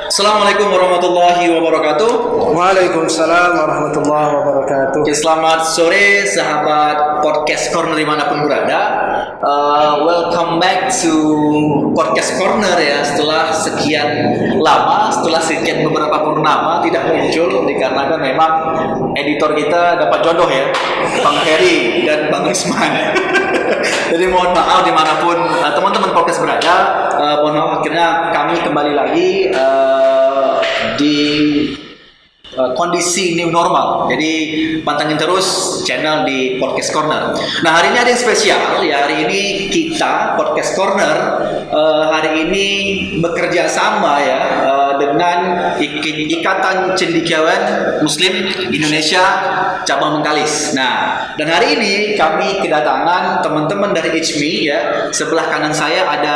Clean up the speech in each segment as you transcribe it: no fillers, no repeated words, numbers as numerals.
Assalamualaikum warahmatullahi wabarakatuh. Waalaikumsalam warahmatullahi wabarakatuh. Oke, selamat sore sahabat podcast corner dimanapun berada. Welcome back to podcast corner ya. Setelah sekian lama, setelah sekian beberapa purnama tidak muncul dikarenakan memang editor kita dapat jodoh ya, Bang Heri dan Bang Risman. Jadi mohon maaf dimanapun teman-teman podcast berada. Mohon maaf akhirnya kami kembali lagi di kondisi new normal. Jadi pantengin terus channel di Podcast Corner. Nah, hari ini ada yang spesial ya. Hari ini kita Podcast Corner hari ini bekerja sama ya dengan Ikatan Cendekiawan Muslim Indonesia cabang Bengkalis. Nah, dan hari ini kami kedatangan teman-teman dari HMI ya. Sebelah kanan saya ada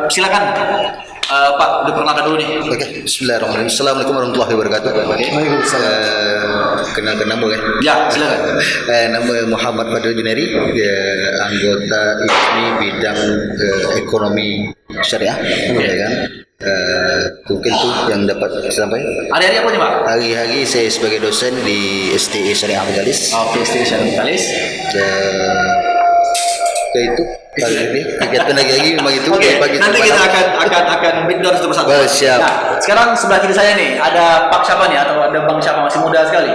silakan Pak, diperkenalkan dulu nih. Oke, bismillahirrahmanirrahim. Assalamualaikum warahmatullahi wabarakatuh. Kenalkan nama ya? Ya, silakan. Nama Muhammad Fadil Juneri, anggota ISMI bidang ekonomi syariah, ya kan? Mungkin tuh yang dapat sampai. Hari-hari apa nih Pak? Hari-hari saya sebagai dosen di STI Syariah Bengkalis. Oke, STI Syariah Bengkalis. Itu kali ini kegiatan lagi memang itu. Oke, nanti kita akan breakdown satu persatu. Siap. Nah, sekarang sebelah kiri saya nih ada Pak siapa nih atau ada Bang siapa, masih muda sekali.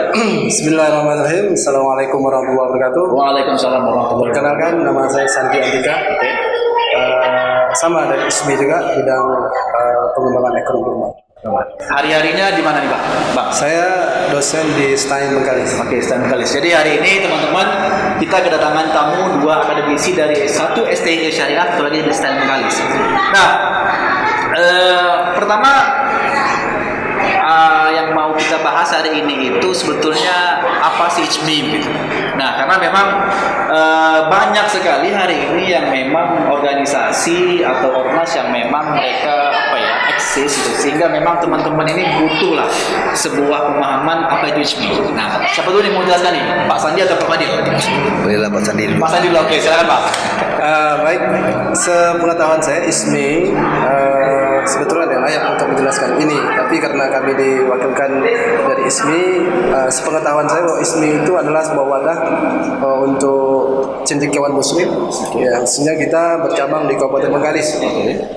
Bismillahirrahmanirrahim. Assalamualaikum warahmatullahi wabarakatuh. Waalaikumsalam warahmatullahi wabarakatuh. Perkenalkan, nama saya Santi Andika. Sama dari ISMI juga, bidang pengembangan ekonomi rumah. Hari-harinya di mana nih Pak? Bang. Saya dosen di STAIN Bengkalis. Oke, STAIN Bengkalis. Jadi hari ini teman-teman kita kedatangan tamu dua akademisi dari satu STI Syariah, satu lagi dari STAIN Bengkalis. Nah, pertama yang mau kita bahas hari ini itu sebetulnya apa sih HMI gitu. Nah, karena memang banyak sekali hari ini yang memang organisasi atau ormas yang memang mereka eksis gitu. Sehingga memang teman-teman ini butuh lah sebuah pemahaman apa itu HMI. Nah, siapa dulu yang mau jelaskan nih? Pak Sandi atau Pak Fadil? Bolehlah Pak Sandi. Pak Sandi dulu, oke, silakan Pak. Baik, sepengetahuan saya ISMI sebetulnya ada yang layak untuk menjelaskan ini, tapi karena kami diwakilkan dari ISMI, sepengetahuan saya bahwa ISMI itu adalah sebuah wadah untuk cendekiawan muslim ya, sehingga kita bercabang di Kabupaten Bengkalis.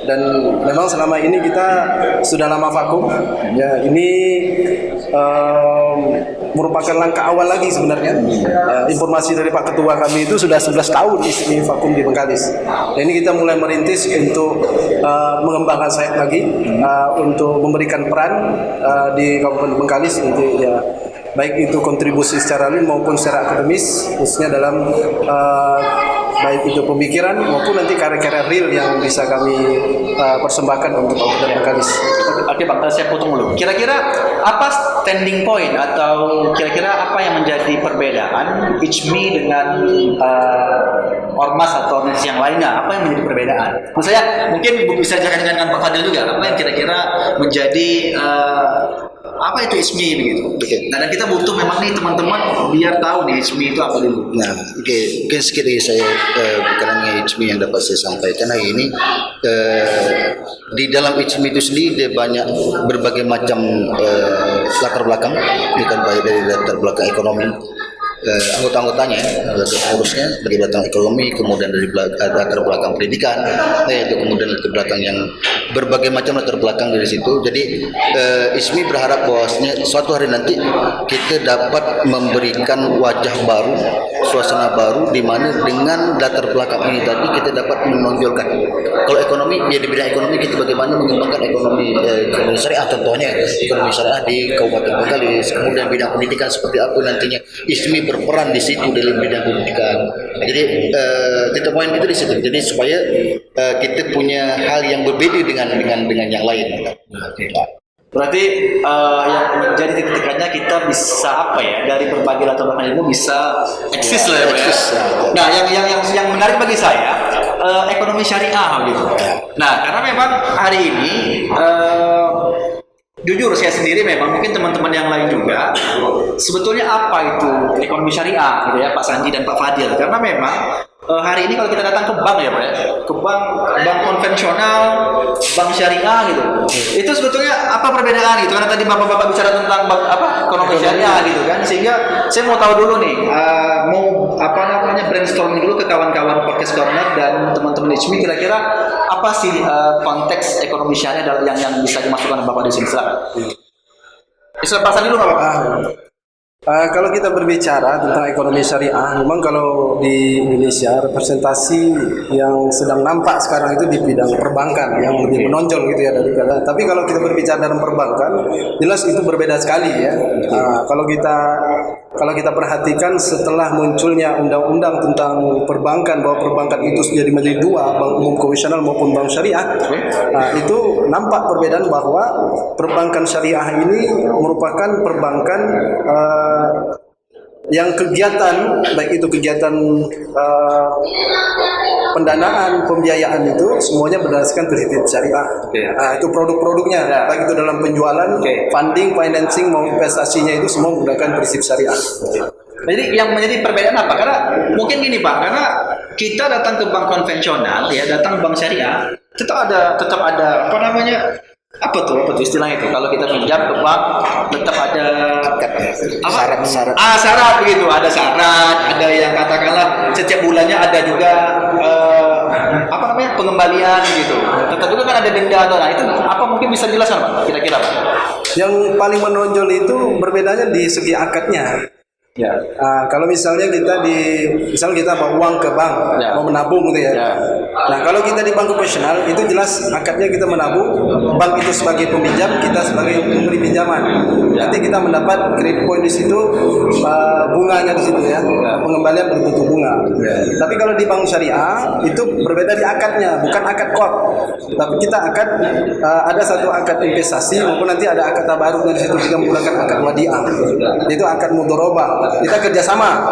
Dan memang selama ini kita sudah lama vakum ya, ini merupakan langkah awal lagi sebenarnya. Informasi dari Pak Ketua kami itu sudah 11 tahun ISMI vakum di Bengkalis. Dan ini kita mulai merintis untuk mengembangkan sayap lagi, untuk memberikan peran di Kabupaten Bengkalis untuk ya, baik itu kontribusi secara real maupun secara akademis, khususnya dalam baik itu pemikiran maupun nanti karya-karya real yang bisa kami persembahkan untuk Kabupaten Bengkalis. Oke Pak, saya potong dulu. Kira-kira apa standing point atau kira-kira apa yang menjadi perbedaan HMI dengan ormas atau organisasi yang lainnya? Apa yang menjadi perbedaan? Maksud saya mungkin bisa dijelaskan dengan Pak Fadil juga. Apa yang kira-kira menjadi apa itu HMI begitu? Oke. Nah, dan kita butuh memang nih teman-teman biar tahu nih HMI itu apa dulu. Nah, oke, mungkin sedikit lagi saya berkenaan dengan HMI yang dapat saya sampaikan hari ini. Di dalam HMI itu sendiri dia banyak berbagai macam latar belakang, bukan baik dari latar belakang ekonomi. Anggota-anggotanya, pengurusnya dari latar ekonomi, kemudian dari latar belakang pendidikan, yaitu kemudian latar belakang yang berbagai macam latar belakang dari situ. Jadi ISMI berharap bahwasanya suatu hari nanti kita dapat memberikan wajah baru, suasana baru, di mana dengan latar belakang ini tadi kita dapat menonjolkan. Kalau ekonomi, ya di bidang ekonomi kita bagaimana mengembangkan ekonomi syariah, contohnya ekonomi syariah di Kabupaten Bengkalis. Kemudian bidang pendidikan seperti apa nantinya ISMI berperan di situ dalam bidang pendidikan. Jadi titik poin itu di situ. Jadi supaya kita punya hal yang berbeda dengan yang lain. Berarti yang menjadi titik-titiknya kita bisa apa ya, dari berbagai latar belakang ilmu bisa eksis lah ya. Nah, yang menarik bagi saya ekonomi syariah gitu. Nah, karena memang hari ini jujur saya sendiri memang mungkin teman-teman yang lain juga sebetulnya apa itu ekonomi syariah gitu ya Pak Sanji dan Pak Fadil, karena memang hari ini kalau kita datang ke bank ya Pak ya, ke bank konvensional, bank syariah gitu, itu sebetulnya apa apa perbedaan gitu? Karena tadi bapak-bapak bicara tentang ekonomi syariah gitu kan, sehingga saya mau tahu dulu nih, mau brainstorming dulu ke kawan-kawan podcast corner dan teman-teman HMI, kira-kira apa sih konteks ekonomi syariah yang bisa dimasukkan bapak di sini? Silakan. Bisa pasang dulu nggak bapak? Kalau kita berbicara tentang ekonomi syariah, memang kalau di Indonesia representasi yang sedang nampak sekarang itu di bidang perbankan yang lebih menonjol gitu ya daripada. Tapi kalau kita berbicara dalam perbankan, jelas itu berbeda sekali ya. Kalau kita perhatikan setelah munculnya undang-undang tentang perbankan, bahwa perbankan itu menjadi menjadi dua, bank umum konvensional maupun bank syariah, itu nampak perbedaan bahwa perbankan syariah ini merupakan perbankan yang kegiatan, baik itu kegiatan pendanaan, pembiayaan itu semuanya berdasarkan prinsip syariah. Itu produk-produknya, baik itu dalam penjualan, funding, financing, maupun investasinya itu semua menggunakan prinsip syariah. Jadi yang menjadi perbedaan apa? Karena mungkin gini Pak, karena kita datang ke bank konvensional, ya datang bank syariah, tetap ada apa tuh istilahnya itu? Kalau kita pinjam ke bank tetap ada syarat begitu, ada syarat, ada yang katakanlah setiap bulannya ada juga pengembalian gitu. Tetap juga kan ada denda atau itu apa, mungkin bisa jelaskan Pak kira-kira Pak? Yang paling menonjol itu berbedanya di segi akadnya. Ya. Kalau misalnya kita bawa uang ke bank, mau menabung gitu ya. Nah, kalau kita di bank konvensional itu jelas akadnya kita menabung, bank itu sebagai peminjam, kita sebagai pemberi pinjaman. Nanti kita mendapat credit point di situ, bunganya di situ ya, pengembalian berbentuk bunga. Tapi kalau di bank syariah itu berbeda di akadnya, bukan akad kod, tapi kita ada satu akad investasi maupun nanti ada akad tabaruk di situ, kita menggunakan akad wadiah, itu akad mudharabah. Kita kerjasama,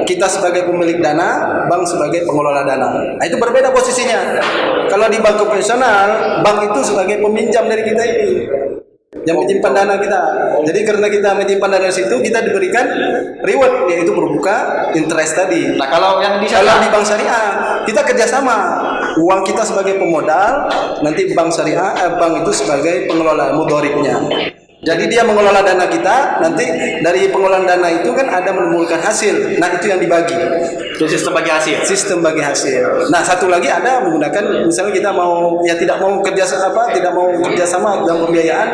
kita sebagai pemilik dana, bank sebagai pengelola dana. Nah, itu berbeda posisinya. Kalau di bank konvensional, bank itu sebagai peminjam dari kita ini, yang menyimpan dana kita. Jadi karena kita menyimpan dana situ, kita diberikan reward, yaitu berbuka interest tadi. Nah, kalau di bank syariah, kita kerjasama. Uang kita sebagai pemodal, nanti bank itu sebagai pengelola mudharibnya. Jadi dia mengelola dana kita, nanti dari pengelolaan dana itu kan ada menimbulkan hasil. Nah, itu yang dibagi. Itu sistem bagi hasil. Sistem bagi hasil. Nah, satu lagi ada menggunakan, misalnya kita tidak mau kerjasama dalam pembiayaan,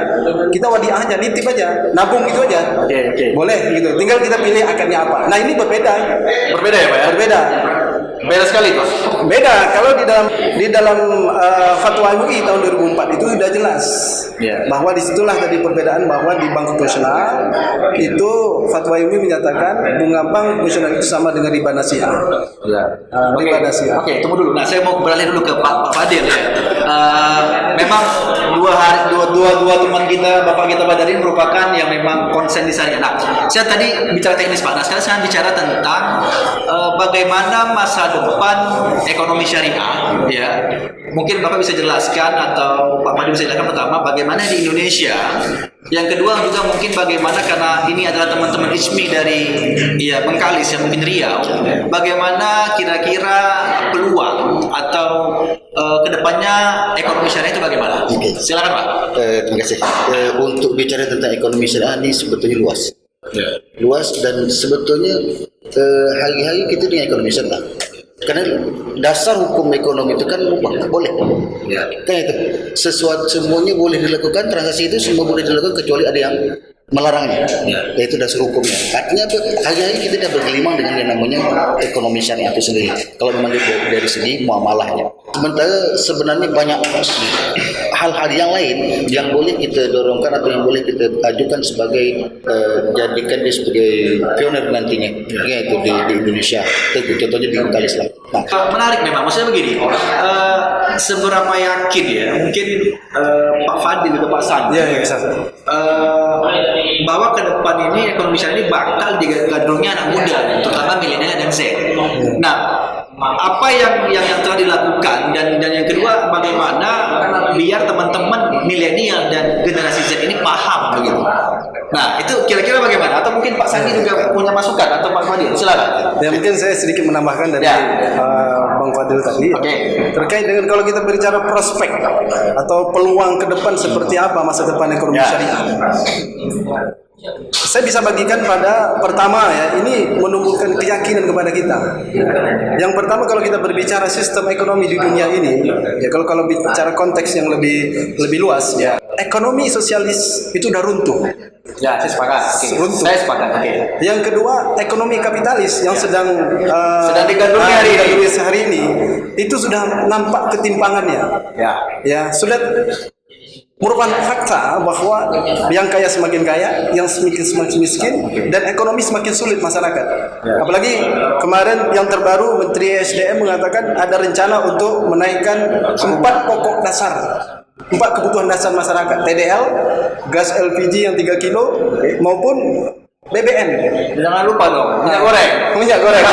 kita wadiah aja, nitip aja, nabung itu aja. Oke. Boleh gitu. Tinggal kita pilih akadnya apa. Nah, ini berbeda. Berbeda ya Pak ya? Beda sekali Pak. Beda. Kalau di dalam fatwa MUI tahun 2004 itu sudah jelas bahwa disitulah tadi perbedaan, bahwa di bank konvensional itu fatwa MUI menyatakan bunga bank konvensional itu sama dengan riba nasiah. Riba nasiah. Oke, tunggu dulu. Nah, saya mau beralih dulu ke Pak Fadil ya. Memang dua teman kita, Bapak kita Badarin merupakan yang memang konsen di syariah. Nah, saya tadi bicara teknis Pak. Nah, sekarang saya bicara tentang bagaimana masa depan ekonomi syariah ya. Mungkin Bapak bisa jelaskan atau Pak Fadil bisa jelaskan pertama bagaimana di Indonesia. Yang kedua juga mungkin bagaimana, karena ini adalah teman-teman HMI dari Bengkalis ya, mungkin Riau. Bagaimana kira-kira peluang atau kedepannya ekonomi syariah itu bagaimana? Silakan Pak. Terima kasih. Untuk bicara tentang ekonomi syariah ini sebetulnya luas. Luas dan sebetulnya hari-hari kita dengan ekonomi syariah. Karena dasar hukum ekonomi itu kan boleh. Kan itu. Semuanya boleh dilakukan, transaksi itu semua boleh dilakukan kecuali ada yang melarangnya. Yaitu dasar hukumnya. Artinya apa? Hari-hari kita tidak bergelimang dengan yang namanya ekonomi syariah itu sendiri. Kalau memang dari segi muamalahnya. Sementara sebenarnya banyak hal-hal yang lain yang boleh kita dorongkan atau yang boleh kita ajukan sebagai jadikan dia sebagai pionir nantinya, yaitu di Indonesia. Contohnya di Bengkalis lah. Nah, menarik memang, maksudnya begini, seberapa yakin ya, mungkin Pak Fadil atau Pak Sandi bahwa ke depan ini ekonomi syariah ini bakal digandrungi anak muda, terutama milenial dan Z. Nah, apa yang telah dilakukan dan yang kedua bagaimana biar teman-teman milenial dan generasi Z ini paham begitu Nah, itu kira-kira bagaimana? Atau mungkin Pak Sandi juga punya masukan atau Pak Fadil? Silakan. Ya mungkin saya sedikit menambahkan dari Ya. Bang Fadil tadi. Oke. Terkait dengan kalau kita berbicara prospek atau peluang ke depan seperti apa masa depan ekonomi Ya. syariah. Saya bisa bagikan pada pertama ya, ini menumbuhkan keyakinan kepada kita. Yang pertama kalau kita berbicara sistem ekonomi di dunia ini, ya kalau bicara konteks yang lebih luas, ya ekonomi sosialis itu udah runtuh. Ya, saya sepakat. Runtuh. Saya sepakat. Oke. Yang kedua ekonomi kapitalis yang sedang digandrungi hari ini. digandrungi sehari ini itu sudah nampak ketimpangannya. Ya. Ya sudah merupakan fakta bahwa yang kaya semakin kaya, yang miskin semakin miskin, dan ekonomi semakin sulit masyarakat. Apalagi kemarin yang terbaru Menteri SDM mengatakan ada rencana untuk menaikkan 4 pokok dasar, 4 kebutuhan dasar masyarakat, TDL, gas LPG yang 3 kilo, maupun BBM. Jangan lupa dong, minyak goreng. Minyak goreng.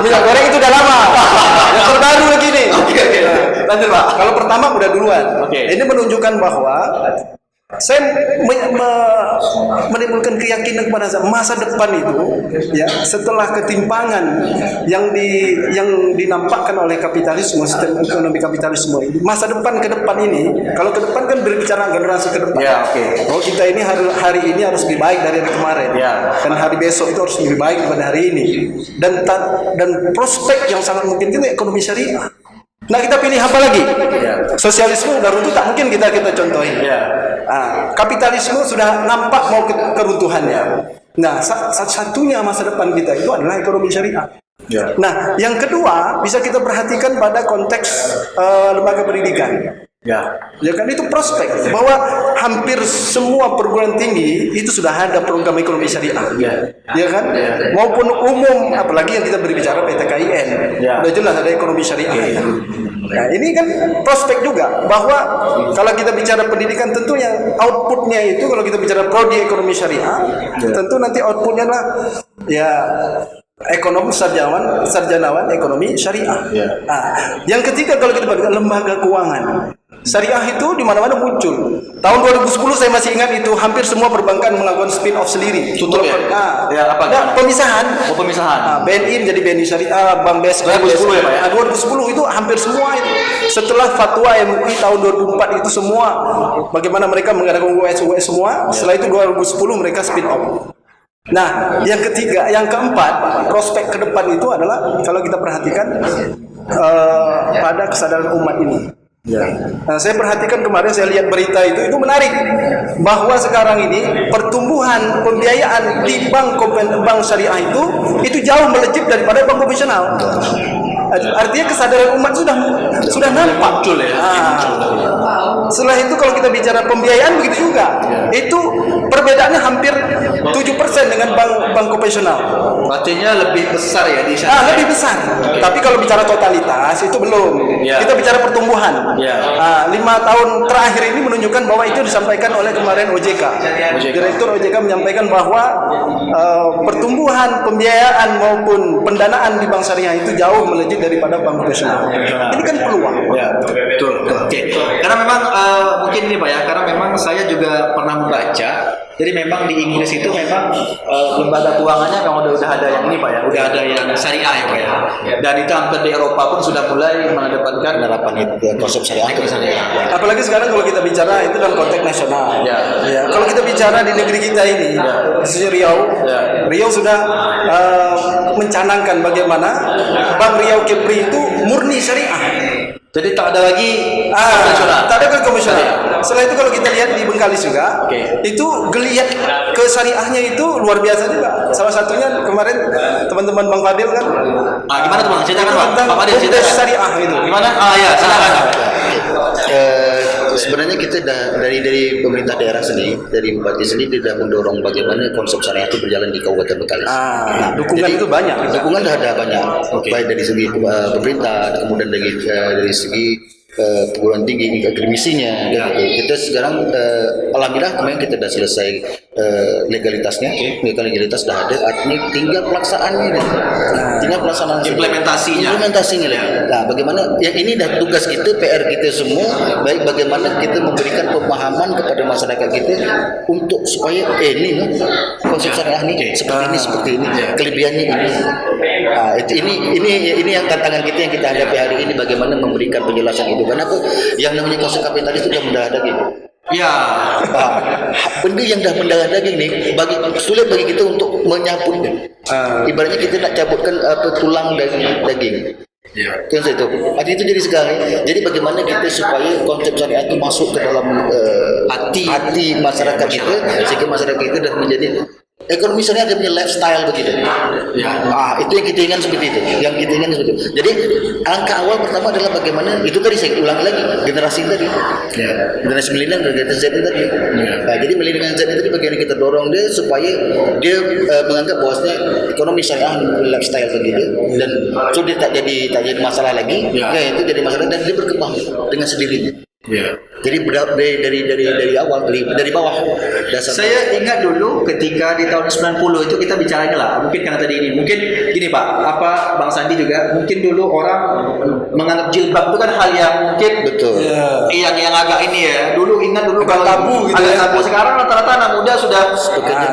Minyak goreng itu udah lama. Yang terbaru lagi nih. Oke. Lanjut, Pak. Kalau pertama udah duluan. Oke. Ini menunjukkan bahwa saya menimbulkan keyakinan kepada saya, masa depan itu ya setelah ketimpangan yang dinampakkan oleh kapitalisme, sistem ekonomi kapitalisme ini, masa depan ke depan ini, kalau ke depan kan berbicara generasi ke depan. Ya, oke. Oh, kita ini hari ini harus lebih baik dari hari kemarin. Ya. Dan hari besok itu harus lebih baik daripada hari ini. Dan prospek yang sangat mungkin itu ekonomi syariah. Nah, kita pilih apa lagi? Sosialisme udah runtuh, tak mungkin kita contohin. Kapitalisme sudah nampak mau keruntuhannya. Nah, satu-satunya masa depan kita itu adalah ekonomi syariah. Nah, yang kedua bisa kita perhatikan pada konteks lembaga pendidikan. Ya kan itu prospek bahwa hampir semua perguruan tinggi itu sudah ada program ekonomi syariah. Ya kan? Maupun umum, apalagi yang kita berbicara PTKIN. Sudah jelas ada ekonomi syariah. Nah, ini kan prospek juga bahwa kalau kita bicara pendidikan tentu yang outputnya itu kalau kita bicara prodi ekonomi syariah, tentu nanti outputnya adalah ya ekonomi sarjanawan ekonomi syariah. Nah, yang ketiga kalau kita berbicara lembaga keuangan. Syariah itu di mana-mana muncul. Tahun 2010 saya masih ingat itu hampir semua perbankan melakukan spin off sendiri. Tutup ya? Pemisahan. Pemisahan. BNI menjadi BNI Syariah, Bank BES 2010 ya, Pak ya? 2010 itu hampir semua itu. Setelah fatwa MUI tahun 2004 itu semua bagaimana mereka mengadakan US semua. Setelah itu 2010 mereka spin off. Nah, yang ketiga, yang keempat, prospek ke depan itu adalah kalau kita perhatikan pada kesadaran umat ini. Nah, saya perhatikan kemarin saya lihat berita itu menarik bahwa sekarang ini pertumbuhan pembiayaan di bank syariah itu jauh melejit daripada bank konvensional. Artinya kesadaran umat sudah nampak. Muncul ya. Setelah itu kalau kita bicara pembiayaan begitu juga. Itu perbedaannya hampir 7% dengan bank konvensional. Artinya lebih besar ya di sana. Lebih besar. Tapi kalau bicara totalitas itu belum. Kita bicara pertumbuhan. 5 tahun terakhir ini menunjukkan bahwa itu disampaikan oleh kemarin OJK. Direktur OJK menyampaikan bahwa pertumbuhan pembiayaan maupun pendanaan di bank syariah itu jauh melejit daripada bank konvensional. Ini kan peluang. Betul. Oke. Karena memang mungkin ini Pak ya, karena memang saya juga pernah membaca. Jadi memang di Inggris itu memang lembaga keuangannya memang udah ada yang ini Pak ya, udah ada yang syariah ya Pak ya. Dan itu hampir di Eropa pun sudah mulai mengedepankan penerapan itu konsep syariah. Apalagi sekarang kalau kita bicara itu dalam konteks nasional. Kalau kita bicara di negeri kita ini, khususnya Riau sudah mencanangkan bagaimana Bank Riau Kepri itu murni syariah. Jadi tak ada lagi konvensional. Tak ada konvensional. Setelah itu kalau kita lihat di Bengkalis juga, itu geliat ke syariahnya itu luar biasa juga. Salah satunya kemarin teman-teman Bang Fadil kan. Gimana tuh Bang? Ceritakan Bang Fadil ceritakan. Syariah itu. Gimana? Ya, silakan. Sebenarnya kita dari pemerintah daerah sendiri, dari bupati sendiri tidak mendorong bagaimana konsep syariah itu berjalan di Kabupaten Bengkalis. Dukungan itu banyak. Dukungan ada banyak, baik dari segi pemerintah, kemudian dari segi perguruan tinggi akademisinya. Kita sekarang alhamdulillah kemarin kita sudah selesai legalitasnya, legalitas dah ada, artinya tinggal pelaksanaannya, tinggal pelaksanaan implementasinya lagi. Nah, bagaimana yang ini dah tugas kita, PR kita semua, baik bagaimana kita memberikan pemahaman kepada masyarakat kita untuk supaya ini konsep syariah ini seperti ini, kelebihannya ini. Nah, ini yang tantangan kita yang kita hadapi hari ini, bagaimana memberikan penjelasan itu. Kenapa yang namanya konsep kapitalis itu sudah mendarah daging. Ya, benda yang dah mendarah daging ni sulit bagi kita untuk menyabutnya. Ibaratnya kita nak cabutkan tulang dari daging. Ya. Kan itu. Arti itu jadi sekarang. Jadi bagaimana kita supaya konsep syariat itu masuk ke dalam hati masyarakat kita, sehingga masyarakat kita dah menjadi ekonomi syariah dia punya lifestyle begitu. Ya. Itu yang kita ingat seperti itu. Jadi angka awal pertama adalah bagaimana itu tadi saya ulang lagi generasi tadi. Ya. Generasi milenial dan generasi Z tadi. Ya. Nah, jadi milenial dan Z tadi bagaimana kita dorong dia supaya dia menganggap bahwasanya ekonomi syariah lifestyle begitu dan so dia tak jadi masalah lagi. Ya, itu jadi masalah dan dia berkembang dengan sendirinya. Ya. Jadi dari awal dari bawah dasar. Saya ingat dulu ketika di tahun 90 itu kita bicaranya lah. Mungkin karena tadi ini, mungkin gini Pak, apa Bang Sandi juga, mungkin dulu orang menganggap jilbab itu kan hal yang mungkin betul. Yang agak ini ya. Dulu ingat dulu agak tabu gitu. Agak tabu. Sekarang rata-rata anak muda sudah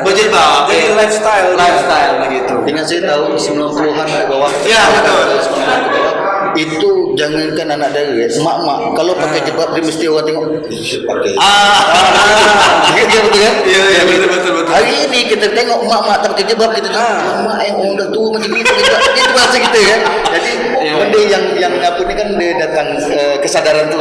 berjilbab. Jadi lifestyle begitu. Dengan saya tahun 90-an ke bawah. Ya, betul. 90-an ke bawah. Itu jangankan anak dari mak kalau pakai jilbab dia mesti orang tengok pakai. Betul kan? Iya betul. Hari ini kita tengok mak tak pakai jilbab kita mak yang udah tua macam gitu itu bahasa kita kan. Jadi benda yang apa ni kan dia datang kesadaran tu.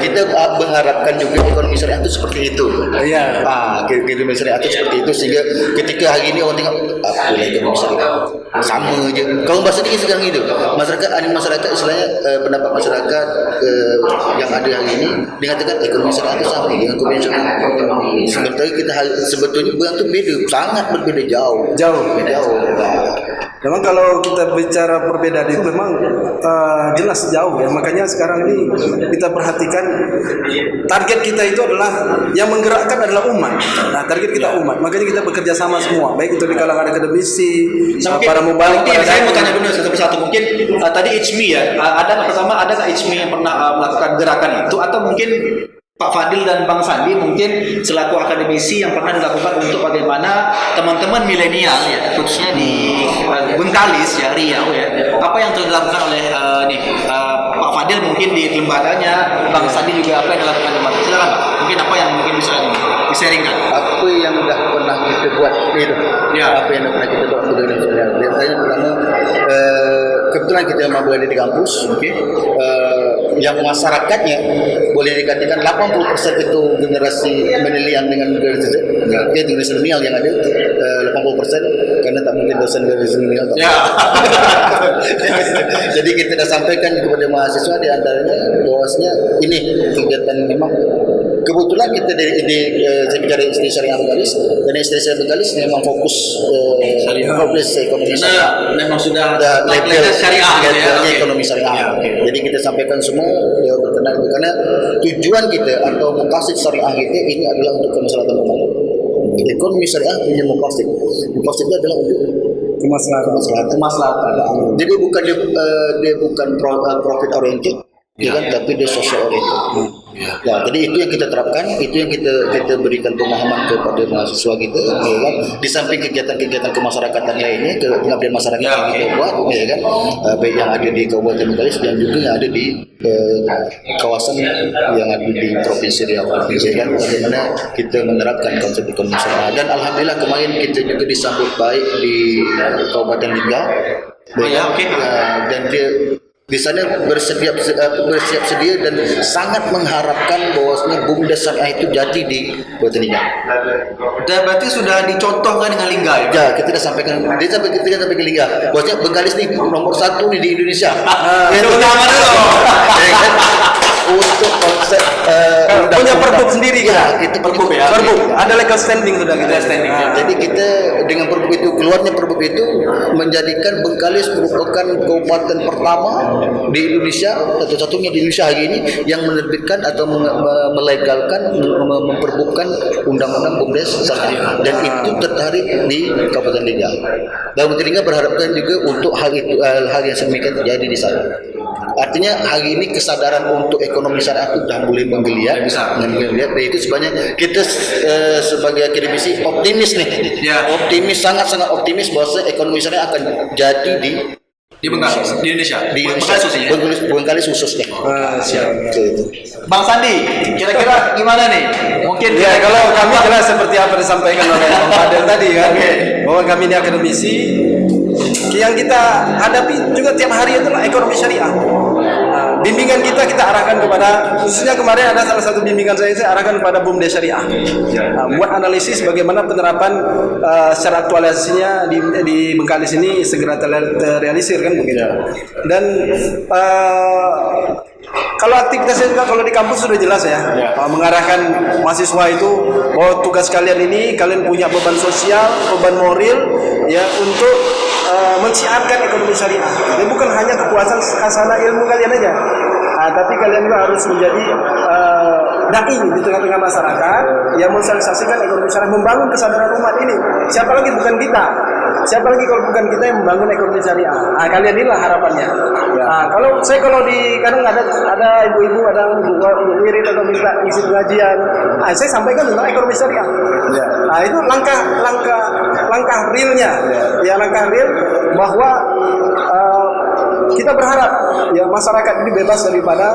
Kita mengharapkan juga ekonomi syariah itu seperti itu. Iya. Ekonomi syariah itu seperti itu sehingga ketika hari ini orang tengok apa lagi ekonomi syariah sama je. Kalau bahasa ni sekarang itu masyarakat istilahnya pendapat masyarakat yang ada hari ini dikatakan ekonomi syariah itu sama dengan ekonomi syariah. Sebenarnya kita sebetulnya betul beda, sangat berbeda jauh. Memang kalau kita bicara perbedaan itu memang jelas jauh ya. Makanya sekarang ini kita perhatikan target kita itu adalah yang menggerakkan adalah umat. Nah, target kita umat. Makanya kita bekerja sama semua, baik itu di kalangan akademisi, para mubalik. Saya mau tanya dulu satu-satu. Mungkin tadi ICMI ya. Ada nggak ICMI yang pernah melakukan gerakan itu, atau mungkin Pak Fadil dan Bang Sandi mungkin selaku akademisi yang pernah dilakukan untuk bagaimana teman-teman milenial ya, khususnya di Bengkalis ya, Riau ya, apa yang telah dilakukan oleh Pak Fadil mungkin di lembaganya, Bang Sandi juga apa yang dilakukan di lembaganya. Silakan Pak, mungkin apa yang mungkin bisa di-sharingkan. Apa yang dah pernah kita buat itu? Ya. Apa yang dah pernah kita buat dengan saudara. Biasanya pertama kebetulan kita memang berada di kampus, yang masyarakatnya boleh dikatakan 80% itu generasi milenial dengan generasi Z. Dia generasi milenial yang ada 80% karena tak mungkin dosen generasi milenial. Ya. Jadi kita dah sampaikan kepada mahasiswa di antaranya bahwasanya ini kegiatan memang kebetulan kita saya bicara istri syariah Bengkalis dan istri syariah Bengkalis memang fokus ekonomi syariah. Memang sudah level syariah ekonomi syariah. Jadi kita sampaikan semua berkenaan karena tujuan kita atau maqasid syariah kita ini adalah untuk kemaslahatan umat. Ekonomi syariah punya maqasid itu adalah untuk kemaslahatan. Jadi bukan dia bukan profit oriented, kan, tapi dia social oriented. Ya, jadi itu yang kita terapkan, itu yang kita berikan pemahaman kepada mahasiswa kita, ya kan. Di samping kegiatan-kegiatan kemasyarakatan lainnya, pengabdian masyarakat yang kita buat, ya kan, baik yang ada di Kabupaten Bengkalis dan juga yang ada di kawasan yang ada di Provinsi Riau, ya kan, bagaimana kita menerapkan konsep ekonomi syariah. Dan alhamdulillah kemarin kita juga disambut baik di Kabupaten Lingga, dan dia di sana bersiap sedia dan sangat mengharapkan bahwasanya bumdes syariah itu jadi di Kabupaten Lingga. Dan berarti sudah dicontohkan dengan Lingga ya? Ya, kita dah sampaikan. Kita sampai ke Lingga. Bahwasanya Bengkalis ni nomor 1 di Indonesia. Itu nama dulu. Untuk konsep punya perbuk sendiri ya, kita perbuk ya. Perbuk. Ada legal standing sudah kita standing. Jadi kita dengan perbuk itu keluarnya perbuk itu menjadikan Bengkalis merupakan kabupaten pertama di Indonesia, satu-satunya di Indonesia hari ini yang menerbitkan atau melegalkan, memperbutkan undang-undang BUMDes syariah, dan itu tertarik di Kabupaten Lingga. Dan Kabupaten Lingga berharapkan juga untuk hal itu, hal yang sedemikian terjadi di sana. Artinya hari ini kesadaran untuk ekonomi syariah itu sudah mulai menggeliat, dan itu sebenarnya kita sebagai akademisi optimis nih, optimis, sangat-sangat optimis bahwa ekonomi syariah akan jadi di Bengkalis, di Indonesia, di Bengkalis khususnya. Bengkalis khususnya. Siap. Bang Sandi, kira-kira gimana nih? Mungkin Ya, kalau kami jelas seperti apa disampaikan oleh Bang Fadel tadi kan, bahwa kami ini akademisi, yang kita hadapi juga tiap hari itulah ekonomi syariah. Nah, bimbingan kita arahkan kepada, khususnya kemarin ada salah satu bimbingan saya arahkan kepada BUMDes syariah. Buat analisis bagaimana penerapan secara aktualisasinya di Bengkalis ini segera terrealisir kan begitu. Dan kalau aktivitasnya juga kalau di kampus sudah jelas ya, mengarahkan mahasiswa itu bahwa tugas kalian ini, kalian punya beban sosial, beban moral ya untuk mensiarkan ekonomi syariah. Jadi bukan hanya kepuasan khasana ilmu kalian aja, tapi kalian juga harus menjadi dai di tengah-tengah masyarakat yang mensosialisasikan ekonomi syariah, membangun kesadaran umat ini. Siapa lagi bukan kita? Siapa lagi kalau bukan kita yang membangun ekonomi syariah? Kalian inilah harapannya. Kalau di kadang ada ibu-ibu, ada wirid atau minta isi pengajian, saya sampaikan tentang ekonomi syariah. Itu langkah realnya, langkah real bahwa kita berharap ya masyarakat ini bebas daripada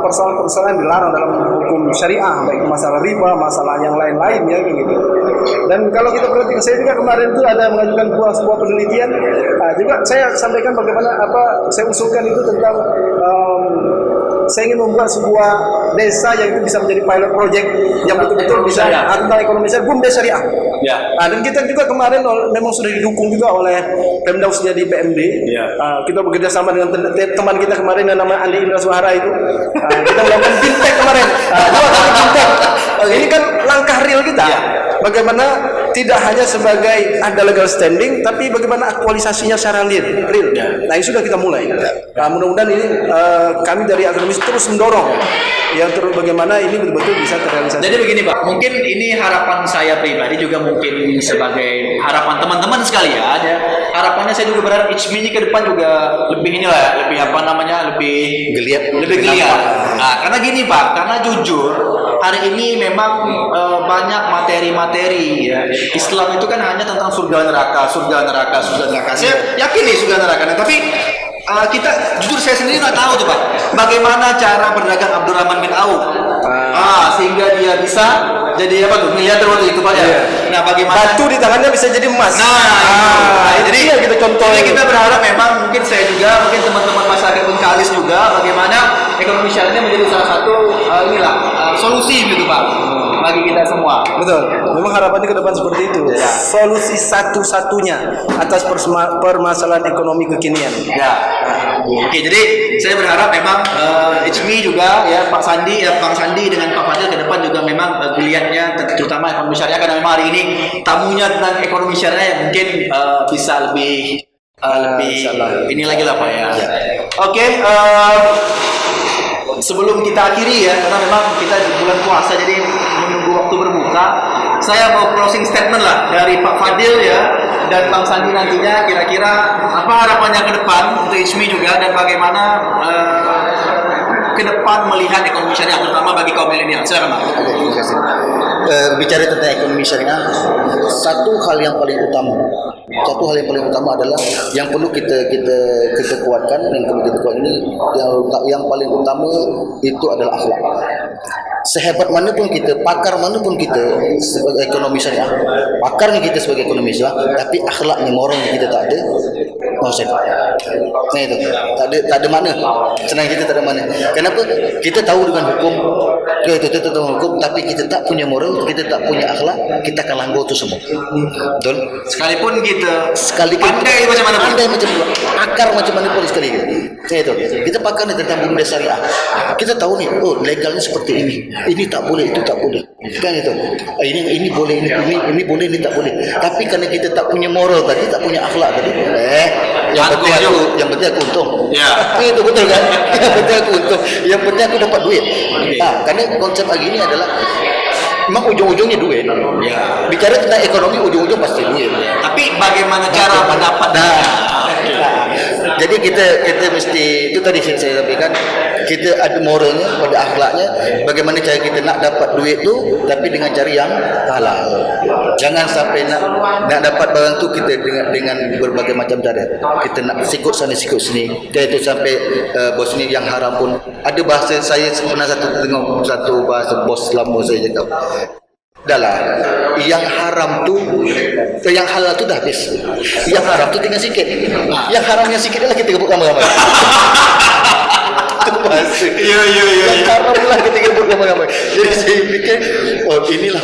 persoalan-persoalan yang dilarang dalam hukum syariah, baik masalah riba, masalah yang lain-lain ya gitu. Dan kalau kita perhatikan, saya juga kemarin itu ada mengajukan sebuah penelitian, juga saya sampaikan bagaimana saya usulkan itu tentang saya ingin membuat sebuah desa yang itu bisa menjadi pilot project yang betul-betul bisa tentang ekonomi syariah, BUMDes syariah. Dan kita juga kemarin memang sudah didukung juga oleh Pemda khususnya di PMD. Kita bekerja sama dengan teman kita kemarin yang namanya Andi Indra Suhara itu. Kita melakukan fintech kemarin. Ini kan langkah real kita. Bagaimana tidak hanya sebagai ada legal standing, tapi bagaimana aktualisasinya secara real. Nah, ini sudah kita mulai. Mudah-mudahan ini kami dari akademis terus mendorong yang terus bagaimana ini betul-betul bisa terrealisasi. Jadi begini Pak, mungkin ini harapan saya pribadi juga mungkin sebagai harapan teman-teman sekalian ya. Harapannya saya juga berharap ICMI ini ke depan juga lebih lebih Geliat. Nah, karena gini Pak, karena jujur hari ini memang banyak materi-materi ya. Islam itu kan hanya tentang surga neraka. Saya yakin nih surga neraka, tapi kita jujur saya sendiri nggak tahu tuh Pak, bagaimana cara berdagang Abdurrahman bin Auf sehingga dia bisa jadi miliarder waktu itu Pak ya. Nah, bagaimana batu di tangannya bisa jadi emas. Jadi kita contoh. Jadi kita berharap memang mungkin saya juga, mungkin teman-teman masyarakat Bengkalis juga, bagaimana ekonomi syariah menjadi salah satu solusi gitu Pak bagi kita semua. Betul. Memang harapannya ke depan seperti itu. Solusi satu-satunya atas permasalahan ekonomi kekinian. Oke, jadi saya berharap memang ICMI juga ya Bang Sandi dengan Pak Fadil ke depan juga memang geliatnya terutama ekonomi syariah, karena memang hari ini tamunya tentang ekonomi syariah mungkin bisa lebih ini lagi lah Pak ya. Oke, sebelum kita akhiri ya, karena memang kita di bulan puasa jadi menunggu waktu berbuka, saya mau closing statement lah dari Pak Fadil ya dan Bang Sandi nantinya, kira-kira apa harapannya ke depan untuk ICMI juga, dan bagaimana ke depan melihat ekonomi syariah terutama bagi kaum milenial. Silakan Bang. Terima kasih. Bicara tentang ekonomi syariah, satu hal yang paling utama adalah yang perlu kita kuatkan, yang paling utama itu adalah akhlak. Sehebat manapun kita, pakar manapun kita sebagai ekonomi syariah, pakarnya kita sebagai ekonomi syariah, tapi akhlaknya, moralnya kita tak ada, nah itu tak ada mana. Senang kita tak ada mana. Kenapa? Kita tahu dengan hukum, kita tahu hukum, tapi kita tak punya moral, kita tak punya akhlak, kita akan langgar itu semua. Betul? Sekalipun kita pandai macam mana, akar macam mana pun sekali. Itu kita pakar tentang BUMDes syariah. Kita tahu nih, legalnya seperti ini tak boleh, itu tak boleh, kan itu. Ini boleh, ini boleh, ini tak boleh. Tapi karena kita tak punya moral tadi, tak punya akhlak tadi, yang penting aku untung. Ya. Itu betul kan? Yang penting aku untung, yang penting aku dapat duit. Nah, karena konsep lagi ini adalah memang ujung-ujungnya duit. Ya. Bicara tentang ekonomi ujung-ujung pasti duit. Tapi bagaimana cara mendapat? Jadi kita mesti, itu tadi saya sampaikan, kita ada moralnya, ada akhlaknya, bagaimana cara kita nak dapat duit tu tapi dengan cara yang halal. Jangan sampai nak dapat barang tu kita dengan berbagai macam cara. Kita nak sikut sana sikut sini. Dan itu sampai bos ni yang haram pun ada bahasa, saya pernah tengok satu bahasa bos lama saya cakap. Dahlah, yang haram tu, yang halal tu dah habis. Yang haram tu tinggal sikit. Yang haram yang sikit adalah kita gebuk ramai-ramai. Itu bahasa. Yang haram lah kita gebuk ramai-ramai. Jadi saya fikir, oh inilah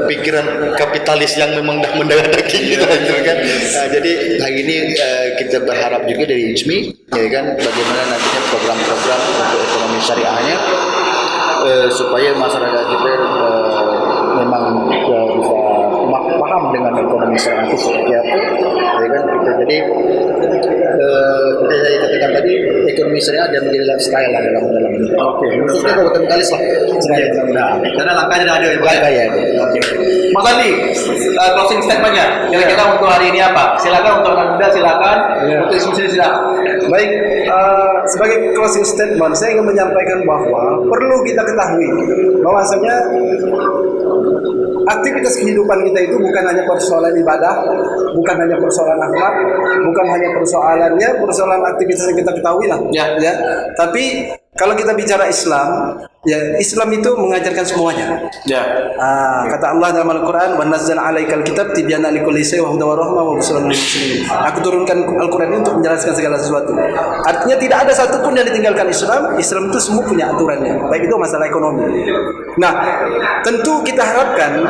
pikiran kapitalis yang memang dah mendarah daging kita, kan. Jadi hari ini kita berharap juga dari ICMI, ya kan, bagaimana nantinya program-program untuk ekonomi syariahnya, supaya masyarakat kita memang bisa paham dengan ekonomi syariah itu seperti apa, ya kan. Kita jadi saya katakan tadi, ekonomi syariah dan menjadi lifestyle lah dalam ini. Oke. Khususnya Kabupaten Bengkalis lah. Karena langkahnya dah ada. Ya. Oke. Mas Andi, closing statementnya. Kira-kira untuk hari ini apa? Silakan untuk anak muda, silakan. Untuk diskusi silakan. Baik, sebagai closing statement, saya ingin menyampaikan bahwa perlu kita ketahui bahwasanya aktivitas kehidupan kita itu bukan hanya persoalan ibadah, bukan hanya persoalan akhlak, bukan hanya persoalan aktivitas yang kita ketahui lah. Ya. Tapi kalau kita bicara Islam, ya Islam itu mengajarkan semuanya. Ya. Kata Allah dalam Al-Quran, "Wa nazzalna 'alaikal kitab tibyana likulli syai' wa hudan wa rahmah wa busyran lil muslimin." Aku turunkan Al-Quran ini untuk menjelaskan segala sesuatu. Artinya tidak ada satupun yang ditinggalkan Islam. Islam itu semua punya aturannya. Baik itu masalah ekonomi. Nah, tentu kita harapkan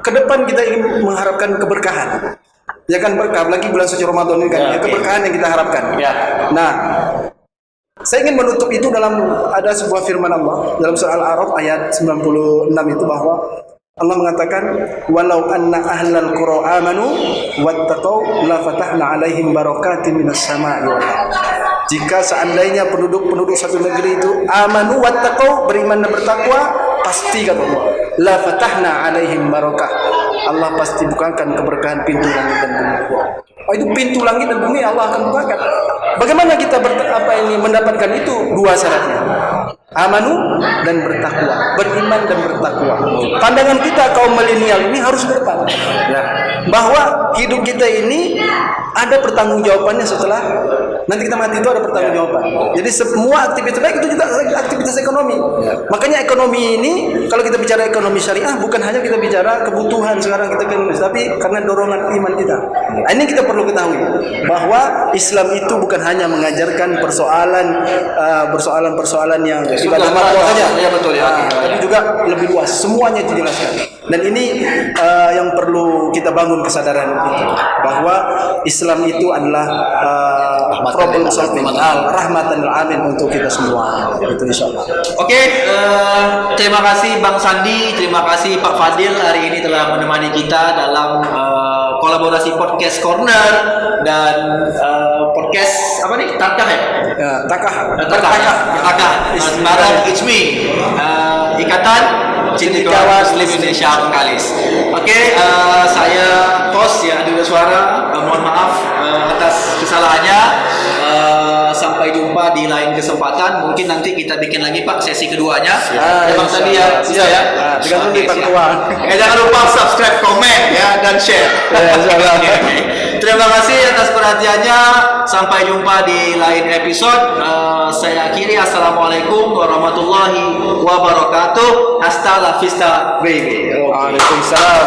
ke depan kita ingin mengharapkan keberkahan. Ya kan, berkah lagi bulan suci Ramadan ini kan, keberkahan yang kita harapkan. Nah, saya ingin menutup itu dalam ada sebuah firman Allah dalam surah Al-A'raf ayat 96 itu, bahwa Allah mengatakan, "Walau anna ahlal qura amanu wattaqau la fatahna 'alaihim barakatin minas sama'i wal ardh." Jika seandainya penduduk satu negeri itu amanu wattaqau, beriman dan bertakwa, pasti kata Allah, la fatahna 'alaihim barakah. Allah pasti bukakan keberkahan pintu langit dan bumi. Itu pintu langit dan bumi Allah akan bukakan. Bagaimana kita mendapatkan itu? Dua syaratnya. Amanu dan bertakwa, beriman dan bertakwa. Pandangan kita kaum milenial ini harus ke depan, bahwa hidup kita ini ada pertanggungjawabannya setelah nanti kita mati, itu ada pertanggungjawaban. Jadi semua aktivitas, baik itu juga aktivitas ekonomi. Makanya ekonomi ini, kalau kita bicara ekonomi syariah, bukan hanya kita bicara kebutuhan sekarang kita tapi karena dorongan iman kita. Ini kita perlu ketahui bahwa Islam itu bukan hanya mengajarkan persoalan yang ibadah makhluk saja, tapi juga lebih luas, semuanya dijelaskan. Dan ini yang perlu kita bangun kesadaran itu, bahwa Islam itu adalah problem solving, rahmatan lil alamin untuk kita semua. Itu insyaallah. Oke, terima kasih Bang Sandi, terima kasih Pak Fadil hari ini telah menemani kita dalam kolaborasi Podcast Corner dan podcast apa nih? Takah ya? Takah. Barang ICMI, Ikatan Cendekiawan Muslim Indonesia Bengkalis. Oke, saya host yang ada suara, mohon maaf atas kesalahannya. Sampai jumpa di lain kesempatan. Mungkin nanti kita bikin lagi Pak sesi keduanya. Memang tadi ya, bisa ya. Jangan lupa subscribe, komen ya, dan share. Terima kasih atas perhatiannya. Sampai jumpa di lain episode. Saya akhiri, assalamualaikum warahmatullahi wabarakatuh. Hasta la vista baby. Waalaikumsalam.